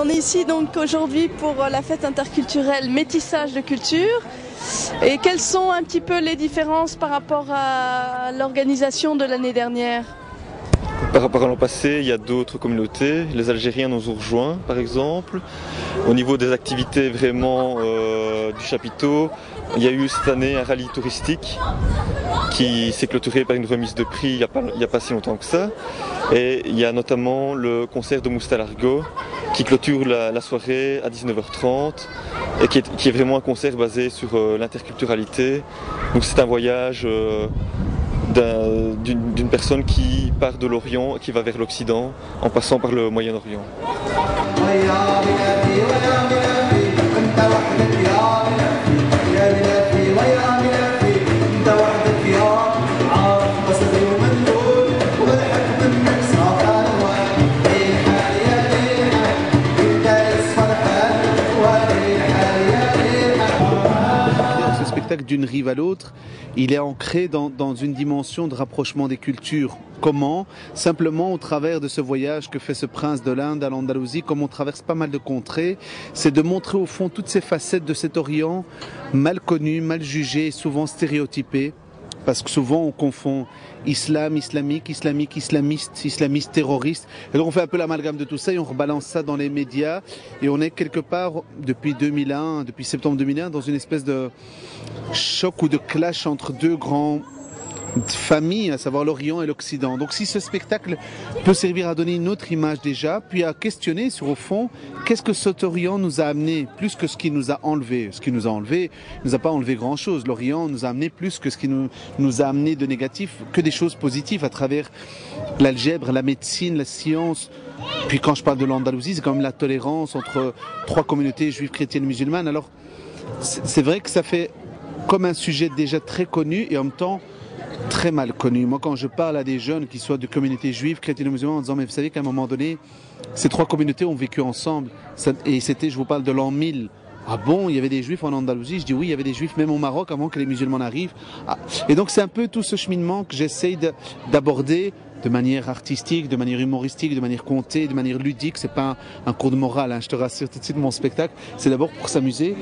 On est ici donc aujourd'hui pour la fête interculturelle Métissage de culture. Et quelles sont un petit peu les différences par rapport à l'organisation de l'année dernière? Par rapport à l'an passé, il y a d'autres communautés. Les Algériens nous ont rejoints, par exemple. Au niveau des activités vraiment du chapiteau, il y a eu cette année un rallye touristique qui s'est clôturé par une remise de prix il n'y a pas si longtemps que ça. Et il y a notamment le concert de Moustal Argo qui clôture la soirée à 19h30 et qui est vraiment un concert basé sur l'interculturalité. Donc c'est un voyage d'une personne qui part de l'Orient et qui va vers l'Occident en passant par le Moyen-Orient. D'une rive à l'autre, il est ancré dans une dimension de rapprochement des cultures. Comment? Simplement au travers de ce voyage que fait ce prince de l'Inde à l'Andalousie, comme on traverse pas mal de contrées, c'est de montrer au fond toutes ces facettes de cet Orient mal connu, mal jugé, souvent stéréotypé. Parce que souvent on confond islam, islamique, islamique, islamiste, islamiste, terroriste. Et donc on fait un peu l'amalgame de tout ça et on rebalance ça dans les médias. Et on est quelque part, depuis 2001, depuis septembre 2001, dans une espèce de choc ou de clash entre deux grands familles, à savoir l'Orient et l'Occident. Donc si ce spectacle peut servir à donner une autre image déjà, puis à questionner sur au fond, qu'est-ce que cet Orient nous a amené, plus que ce qu'il nous a enlevé. Ce qu'il nous a enlevé, il nous a pas enlevé grand-chose. L'Orient nous a amené plus que ce qui nous a amené de négatif, que des choses positives à travers l'algèbre, la médecine, la science. Puis quand je parle de l'Andalousie, c'est quand même la tolérance entre trois communautés juives, chrétiennes et musulmanes. Alors c'est vrai que ça fait comme un sujet déjà très connu et en même temps très mal connu. Moi, quand je parle à des jeunes qui soient de communautés juives, chrétiennes et musulmanes, en disant, mais vous savez qu'à un moment donné, ces trois communautés ont vécu ensemble. Et c'était, je vous parle de l'an 1000. Ah bon, il y avait des juifs en Andalousie? Je dis oui, il y avait des juifs même au Maroc avant que les musulmans n'arrivent. Ah. Et donc c'est un peu tout ce cheminement que j'essaye d'aborder de manière artistique, de manière humoristique, de manière contée, de manière ludique. C'est pas un cours de morale, hein, je te rassure tout de suite, mon spectacle. C'est d'abord pour s'amuser.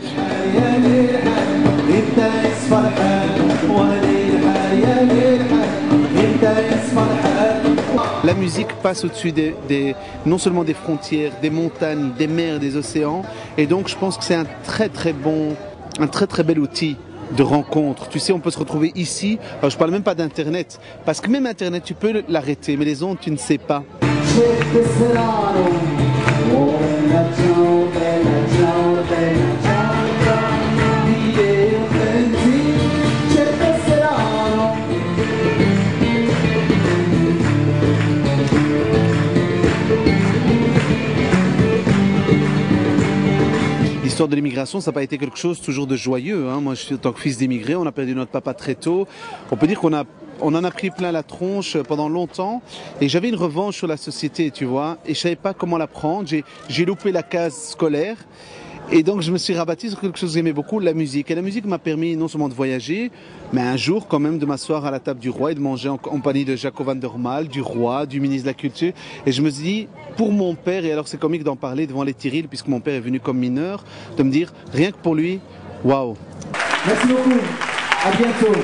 La musique passe au-dessus non seulement des frontières, des montagnes, des mers, des océans. Et donc je pense que c'est un très très bel outil de rencontre. Tu sais, on peut se retrouver ici. Alors je parle même pas d'Internet, parce que même Internet, tu peux l'arrêter, mais les ondes, tu ne sais pas. L'histoire de l'immigration, ça n'a pas été quelque chose toujours de joyeux. Hein. Moi, en tant que fils d'immigré, on a perdu notre papa très tôt. On peut dire qu'on en a pris plein la tronche pendant longtemps. Et j'avais une revanche sur la société, tu vois. Et je savais pas comment la prendre. J'ai loupé la case scolaire. Et donc, je me suis rabattu sur quelque chose que j'aimais beaucoup, la musique. Et la musique m'a permis non seulement de voyager, mais un jour quand même de m'asseoir à la table du roi et de manger en compagnie de Jaco van der Maal, du roi, du ministre de la Culture. Et je me suis dit, pour mon père, et alors c'est comique d'en parler devant les Tyril, puisque mon père est venu comme mineur, de me dire, rien que pour lui, waouh. Merci beaucoup, à bientôt.